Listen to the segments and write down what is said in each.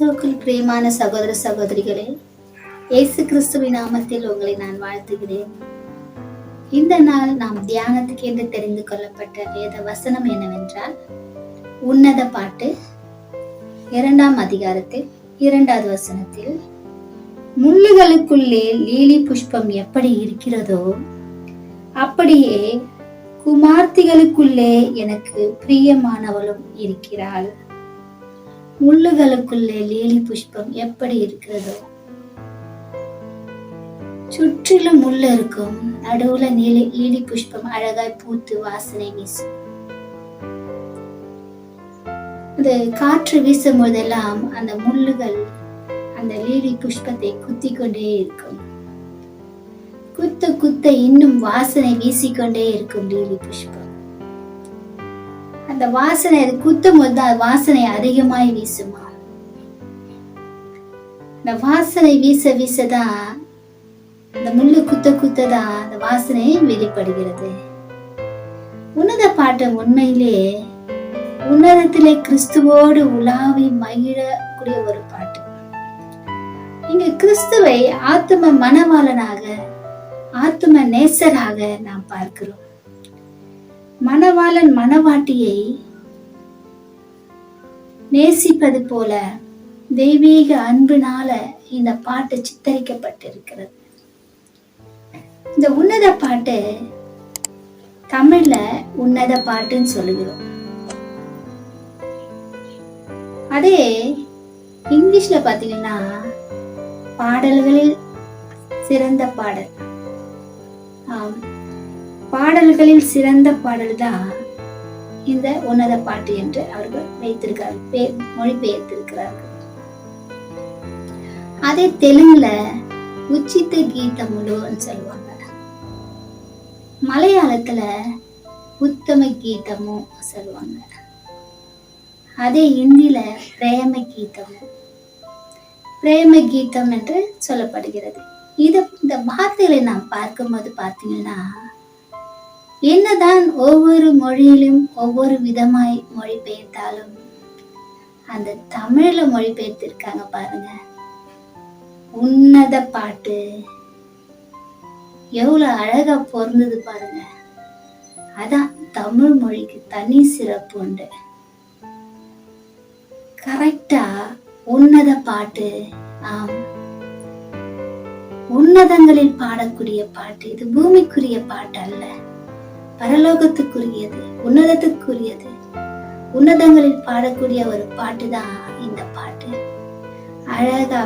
கிறிஸ்துவுக்குள் பிரியமான சகோதர சகோதரிகளே, இயேசு கிறிஸ்துவின் நாமத்தில் உங்களை நான் வாழ்த்துகிறேன். இந்த நாள் நாம் தியானத்துக்கு என்று தெரிந்து கொள்ளப்பட்ட வேத வசனம் என்னவென்றால், உன்னத பாட்டு 2ஆம் அதிகாரத்தில் 2வது வசனத்தில், முள்ளுகளுக்குள்ளே லீலி புஷ்பம் எப்படி இருக்கிறதோ அப்படியே குமார்த்திகளுக்குள்ளே எனக்கு பிரியமானவளும் இருக்கிறாள். முள்ளுகளுக்குள்ளே லீலி புஷ்பம் எப்படி இருக்கிறதோ, சுற்றிலும் முள் இருக்கும், நடுவுல லீலி புஷ்பம் அழகாய் பூத்து வாசனை வீசும். அது காற்று வீசும் போதெல்லாம் அந்த முள்ளுகள் அந்த லீலி புஷ்பத்தை குத்தி கொண்டே இருக்கும். குத்த குத்த இன்னும் வாசனை வீசிக்கொண்டே இருக்கும் லீலி புஷ்பம். அந்த வாசனை அது குத்தும் போது வாசனை அதிகமாய் வீசுமா. இந்த வாசனை வீச வீசதான், இந்த முள்ளு குத்த குத்ததான் அந்த வாசனை வெளிப்படுகிறது. உன்னத பாட்டு உண்மையிலே உன்னதத்திலே கிறிஸ்துவோடு உலாவி மகிழக்கூடிய ஒரு பாட்டு. இங்க கிறிஸ்துவை ஆத்தும மணவாளனாக, ஆத்தும நேசராக நாம் பார்க்கிறோம். மணவாளன் மணவாட்டியை நேசிப்பது போல தெய்வீக அன்பினால இந்த பாட்டு சித்தரிக்கப்பட்டிருக்கிறது. இந்த உன்னத பாட்டு தமிழ்ல உன்னத பாட்டுன்னு சொல்லுகிறோம். அதே இங்கிலீஷ்ல பாத்தீங்கன்னா பாடல்களில் சிறந்த பாடல், பாடல்களில் சிறந்த பாடல் தான் இந்த உன்னத பாட்டு என்று அவர்கள் வைத்திருக்கிறார்கள், மொழிபெயர்த்திருக்கிறார்கள். அதே தெலுங்குல உச்சித்த கீதமுன்னு சொல்லுவாங்க. மலையாளத்துல உத்தம கீதமும் சொல்லுவாங்க. அதே ஹிந்தில பிரேம கீதம் என்று சொல்லப்படுகிறது. இந்த வார்த்தைகளை நாம் பார்க்கும்போது பார்த்தீங்கன்னா, என்னதான் ஒவ்வொரு மொழியிலும் ஒவ்வொரு விதமாய் மொழிபெயர்த்தாலும் அந்த தமிழ்ல மொழிபெயர்த்திருக்காங்க பாருங்க. உன்னத பாட்டு எவ்வளவு அழகா பொருந்தது பாருங்க. அதான் தமிழ் மொழிக்கு தனி சிறப்பு உண்டு. கரெக்டா உன்னத பாட்டு. உன்னதங்களில் பாடக்கூடிய பாட்டு. இது பூமிக்குரிய பாட்டு அல்ல, பரலோகத்துக்குரியது, உன்னதத்துக்குரியது. உன்னதங்களில் பாடக்கூடிய ஒரு பாட்டு தான் இந்த பாட்டு. அழகா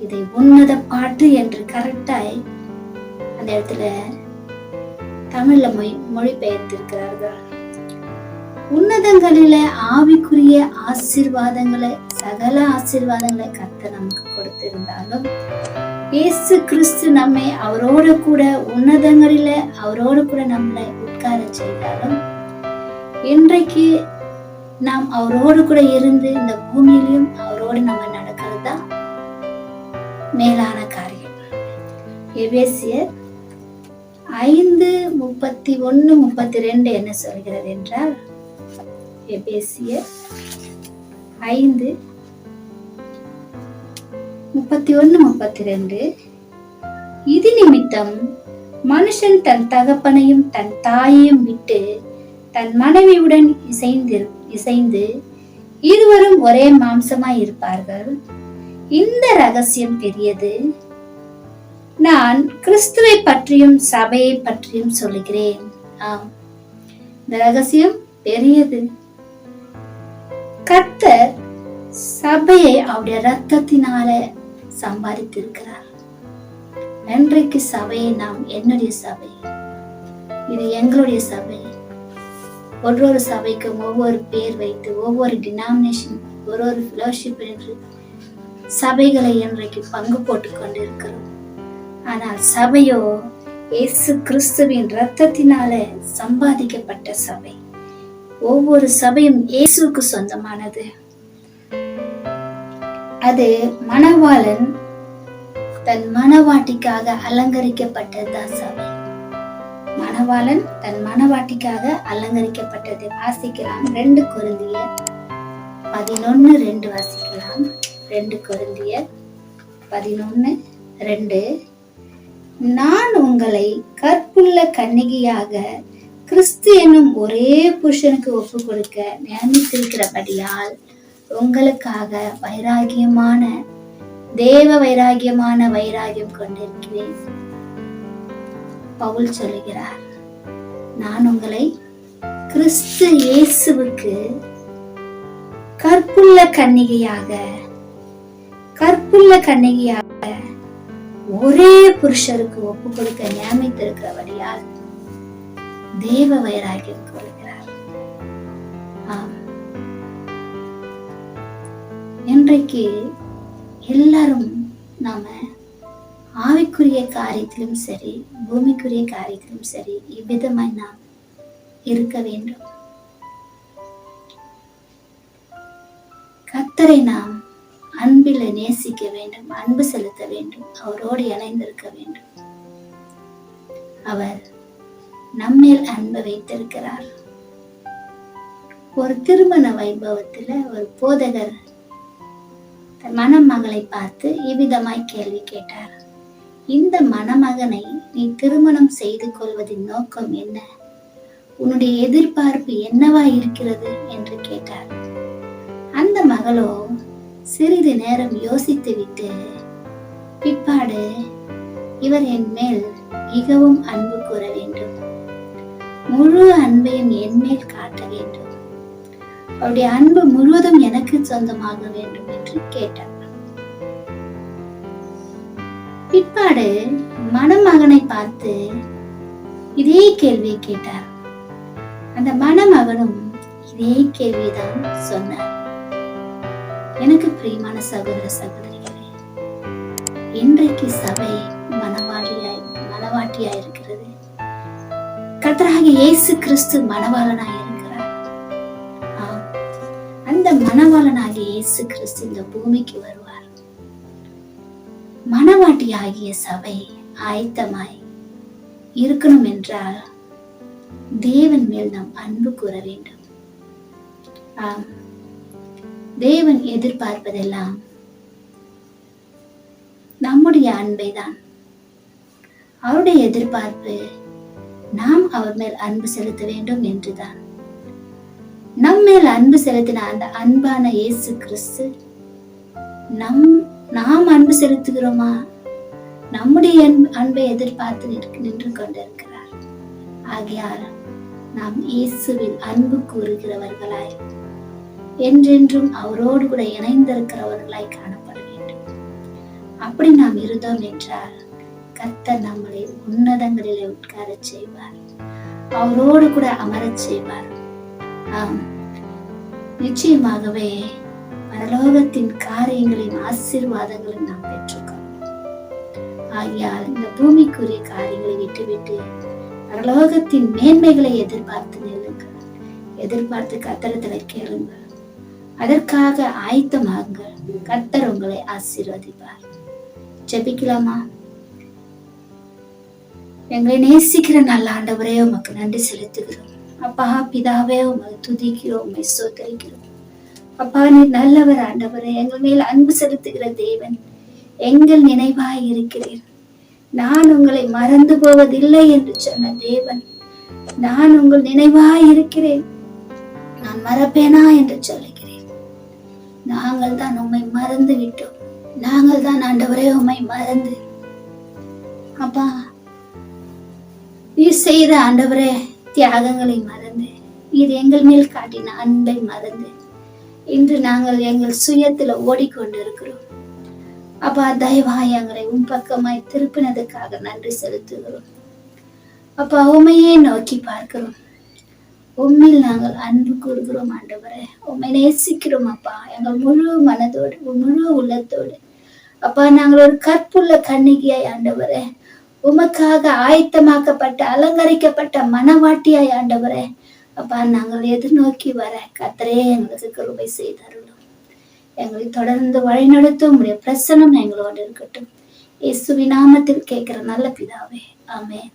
இதை உன்னத பாட்டு என்று கரெக்டாய் அந்த இடத்துல தமிழ்ல மொழிபெயர்த்திருக்கிறார்கள். உன்னதங்களில ஆவிக்குரிய ஆசீர்வாதங்களை, சகல ஆசீர்வாதங்களை கர்த்தர் நமக்கு கொடுத்திருந்தாலும், இயேசு கிறிஸ்து நம்மை அவரோடு கூட உன்னதங்களில அவரோடு கூட நம்மளை உட்கார செய்தாலும், இன்றைக்கு நாம் அவரோடு கூட இருந்து இந்த பூமியிலும் அவரோடு நம்ம நடக்கிறது தான் மேலான காரியம். எபேசியர் 5:31-32 என்ன சொல்கிறது என்றால், எபேசியர் 5:31-32, இது நிமித்தம் மனுஷன் தன் தகப்பனையும் தன் தாயையும் விட்டு தன் மனைவியுடன் இசைந்து இருவரும் ஒரே மாம்சமாய் இருப்பார்கள். இந்த ரகசியம் பெரியது. நான் கிறிஸ்துவை பற்றியும் சபையை பற்றியும் சொல்லுகிறேன். இந்த ரகசியம் பெரியது. கர்த்தர் சபையை அவருடைய ரத்தத்தினால சம்பாதித்திருக்கிறார். இன்றைக்கு சபையை நாம், என்னுடைய சபை, இது எங்களுடைய சபை. ஒவ்வொரு சபைக்கும் ஒவ்வொரு பேர் வைத்து, ஒவ்வொரு டினாமினேஷன், ஒரு ஃபெலோஷிப் என்று சபைகளை இன்றைக்கு பங்கு போட்டுக் கொண்டிருக்கிறோம். ஆனால் சபையோ இயேசு கிறிஸ்துவின் ரத்தத்தினால சம்பாதிக்கப்பட்ட சபை. ஒவ்வொரு சபையும் இயேசுவுக்கு சொந்தமானது. அது மணவாளன் தன் மணவாட்டிக்காக அலங்கரிக்கப்பட்டதுதான் சபை. மணவாளன் தன் மணவாட்டிக்காக அலங்கரிக்கப்பட்டதை வாசிக்கலாம். 2 கொரிந்தியர் 11:2 வாசிக்கலாம். 2 கொரிந்தியர் 11:2. நான் உங்களை கற்புள்ள கன்னிகையாக கிறிஸ்து என்னும் ஒரே புருஷனுக்கு ஒப்பு கொடுக்க நியமித்திருக்கிறபடியால் உங்களுக்காக தேவ வைராகியம் கொண்டிருக்கிறேன். பவுல் சொல்லுகிறார், நான் உங்களை கிறிஸ்து இயேசுவுக்கு கற்புள்ள கன்னிகையாக ஒரே புருஷருக்கு ஒப்பு கொடுக்க நியமித்திருக்கிறபடியால் தேவ வைராகியம் கொள்கிறார். இன்றைக்கு எல்லாரும் நாம ஆவிக்குரிய காரியத்திலும் சரி, பூமிக்குரிய காரியத்திலும் சரி, இவ்விதமாய் நாம் இருக்க வேண்டும். கர்த்தரை நாம் அன்பில் நேசிக்க வேண்டும், அன்பு செலுத்த வேண்டும், அவரோடு இணைந்திருக்க வேண்டும். அவர் நம்மேல் அன்பை வைத்திருக்கிறார். ஒரு திருமண வைபவத்துல ஒரு போதகர் மணமகளை பார்த்து இவ்விதமாய் கேள்வி கேட்டார். இந்த மணமகனை நீ திருமணம் செய்து கொள்வதின் நோக்கம் என்ன? உன்னுடைய எதிர்பார்ப்பு என்னவா இருக்கிறது என்று கேட்டார். அந்த மகளோ சிறிது நேரம் யோசித்து விட்டு, பிற்பாடு இவர் என் மேல் மிகவும் அன்பு கூற வேண்டும், முழு அன்பையும் என் மேல் காட்ட வேண்டும், அவருடைய அன்பு முழுவதும் எனக்கு சொந்தமாக வேண்டும் என்று கேட்டார். பிற்பாடு மணமகனை பார்த்து இதே கேள்வியை கேட்டார். அந்த மணமகனும் இதே கேள்விதான் சொன்னார். எனக்கு பிரியமான சகோதர சகோதரிகளே, இன்றைக்கு சபை மணவாட்டியாய் இருக்கிறது. கர்த்தராகிய இயேசு கிறிஸ்து மணவாளனாய் இருக்கிறார். அந்த மணவாளனாகிய இயேசு கிறிஸ்து இந்த பூமிக்கு வருவார். மணவாட்டியாகிய சபை ஆயத்தமாய் இருக்கணும் என்றால் தேவன் மேல் நாம் அன்பு கூற வேண்டும். தேவன் எதிர்பார்ப்பதெல்லாம் நம்முடைய அன்பை தான். அவருடைய எதிர்பார்ப்பு நாம் அவர் மேல் அன்பு செலுத்த வேண்டும் என்றுதான். நம் மேல் அன்பு செலுத்தின அந்த அன்பான இயேசு கிறிஸ்து நாம் அன்பு செலுத்துகிறோமா? நம்முடைய அன்பை எதிர்பார்த்து நின்று கொண்டிருக்கிறார். ஆகையால் நாம் இயேசுவில் அன்பு கூறுகிறவர்களாய், என்றென்றும் அவரோடு கூட இணைந்திருக்கிறவர்களாய் காணப்பட வேண்டும். அப்படி நாம் இருந்தோம் என்றால் கர்த்தர் நம்மளை உன்னதங்களிலே உட்கார செய்வார், அவரோடு கூட அமரச் செய்வார். நிச்சயமாகவே பரலோகத்தின் காரியங்களின் ஆசீர்வாதங்களை நாம் பெற்றுக்கொள்வோம். ஆகையால் இந்த பூமிக்குரிய காரியங்களை விட்டுவிட்டு பரலோகத்தின் மேன்மைகளை எதிர்பார்த்து நில்லுங்கள். எதிர்பார்த்து கர்த்தரிடத்துல கேளுங்கள். அதற்காக ஆயத்தமாகுங்கள். கர்த்தர் உங்களை ஆசீர்வதிப்பார். ஜெபிக்கலாமா? எங்களை நேசிக்கிற நல்ல ஆண்டவரே, உமக்கு நன்றி செலுத்துகிறோம். அப்பா பிதாவே, உமை துதிக்கிறோம், உமை ஸ்தோத்திரிக்கிறோம். அப்பா நீர் நல்லவர் ஆண்டவரே, எங்கள் மேல் அன்பு செலுத்துகிற தேவன், எங்கள் நினைவாய் இருக்கிறீர். நான் உங்களை மறந்து போவதில்லை என்று சொன்ன தேவன், நான் உங்கள் நினைவாய் இருக்கிறேன், நான் மறப்பேனா என்று சொல்லுகிறேன். நாங்கள் தான் உம்மை மறந்து விட்டோம். நாங்கள் தான் ஆண்டவரே உம்மை மறந்து, அப்பா நீர் செய்த ஆண்டவரே தியாகங்களை மறந்து, நீர் எங்கள் மேல் காட்டின அன்பை மறந்து இன்று நாங்கள் எங்கள் சுயத்துல ஓடிக்கொண்டிருக்கிறோம். அப்பா தயவாய் எங்களை உன் பக்கமாய் திருப்பினதுக்காக நன்றி செலுத்துகிறோம். அப்பா உண்மையே நோக்கி பார்க்கிறோம். உண்மையில் நாங்கள் அன்பு கூறுகிறோம் ஆண்டவரே, உண்மை நேசிக்கிறோம் அப்பா, எங்கள் முழு மனதோடு முழு உள்ளத்தோடு. அப்பா நாங்கள் ஒரு கற்புள்ள கன்னிகையாய் ஆண்டவரே, உமக்காக ஆயத்தமாக்கப்பட்ட அலங்கரிக்கப்பட்ட மனவாட்டியாய் ஆண்டவரே, அப்பா நாங்கள் எதிர்நோக்கி வர கர்த்தரே எங்களுக்கு கிருபை செய்தருளும். எங்களை தொடர்ந்து வழிநடத்தும் உம்முடைய பிரசன்னம் எங்களோடு இருக்கட்டும். இயேசுவின் நாமத்தில் கேட்கிற நல்ல பிதாவே, ஆமென்.